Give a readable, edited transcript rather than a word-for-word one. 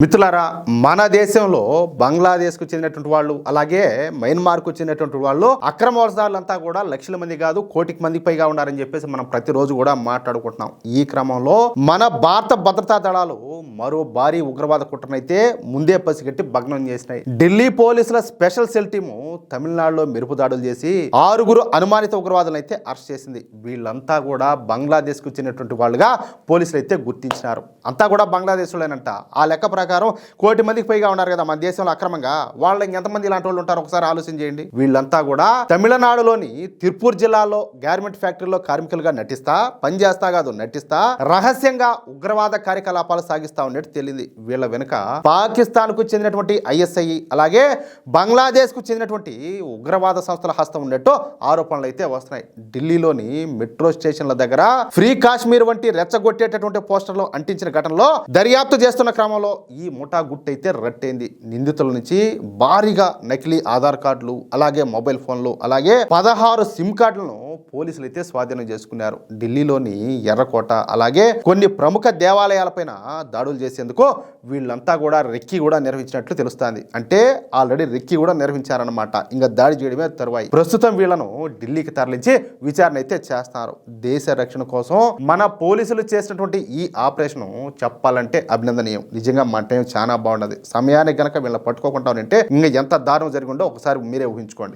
మిత్రులారా, మన దేశంలో బంగ్లాదేశ్కు చెందినటువంటి వాళ్ళు అలాగే మయన్మార్కు చెందినటువంటి వాళ్ళు అక్రమ వలసదారులంతా కూడా లక్షల మంది కాదు కోటికి మంది పైగా ఉన్నారని చెప్పేసి మనం ప్రతిరోజు కూడా మాట్లాడుకుంటున్నాం. ఈ క్రమంలో మన భారత భద్రతా దళాలు మరో భారీ ఉగ్రవాద కుట్రనైతే ముందే పసిగట్టి భగ్నం చేసినాయి. ఢిల్లీ పోలీసుల స్పెషల్ సెల్ టీము తమిళనాడులో మెరుపు దాడులు చేసి 6 అనుమానిత ఉగ్రవాదులను అయితే అరెస్ట్ చేసింది. వీళ్ళంతా కూడా బంగ్లాదేశ్కు చెందినటువంటి వాళ్ళుగా పోలీసులు అయితే గుర్తించినారు. అంతా కూడా బంగ్లాదేశ్లోనేనంట. ఆ లెక్క ప్రకారం కోటి మందికి పైగా ఉన్నారు కదా మన దేశంలో అక్రమంగా. వాళ్ళు ఇంకెంతమంది ఇలాంటి వాళ్ళు ఉంటారు ఒకసారి ఆలోచన చేయండి. వీళ్ళంతా కూడా తమిళనాడులోని తిరుపూర్ జిల్లాలో గార్మెంట్ ఫ్యాక్టరీలో కార్మికులుగా నటిస్తా రహస్యంగా ఉగ్రవాద కార్యకలాపాలు సాగిస్తా ఉన్నట్టు తెలిసింది. వీళ్ళ వెనుక పాకిస్తాన్ కు చెందినటువంటి ఐఎస్ఐ అలాగే బంగ్లాదేశ్ కు చెందినటువంటి ఉగ్రవాద సంస్థల హస్తం ఉన్నట్టు ఆరోపణలు అయితే వస్తున్నాయి. ఢిల్లీలోని మెట్రో స్టేషన్ల దగ్గర ఫ్రీ కాశ్మీర్ వంటి రెచ్చగొట్టేటటువంటి పోస్టర్లు అంటించిన ఘటనలో దర్యాప్తు చేస్తున్న క్రమంలో ఈ ముఠా గుట్టయితే రట్టయింది. నిందితుల నుంచి భారీగా నకిలీ ఆధార్ కార్డులు అలాగే మొబైల్ ఫోన్లు అలాగే 16 సిమ్ కార్డులను పోలీసులు అయితే స్వాధీనం చేసుకున్నారు. ఢిల్లీలోని ఎర్రకోట అలాగే కొన్ని ప్రముఖ దేవాలయాలపైన దాడులు చేసేందుకు వీళ్ళంతా కూడా రెక్కి కూడా నిర్వహించినట్లు తెలుస్తుంది. అంటే ఆల్రెడీ రెక్కి కూడా నిర్వహించారన్నమాట. ఇంకా దాడి చేయడమే తరువాయి. ప్రస్తుతం వీళ్ళను ఢిల్లీకి తరలించి విచారణ అయితే చేస్తున్నారు. దేశ రక్షణ కోసం మన పోలీసులు చేసినటువంటి ఈ ఆపరేషన్ చెప్పాలంటే అభినందనీయం. నిజంగా మన టైం చాలా బాగున్నది. సమయానికి గనక వీళ్ళని పట్టుకోకుండా ఉంటే ఇంకా ఎంత దారుణం జరిగిందో ఒకసారి మీరే ఊహించుకోండి.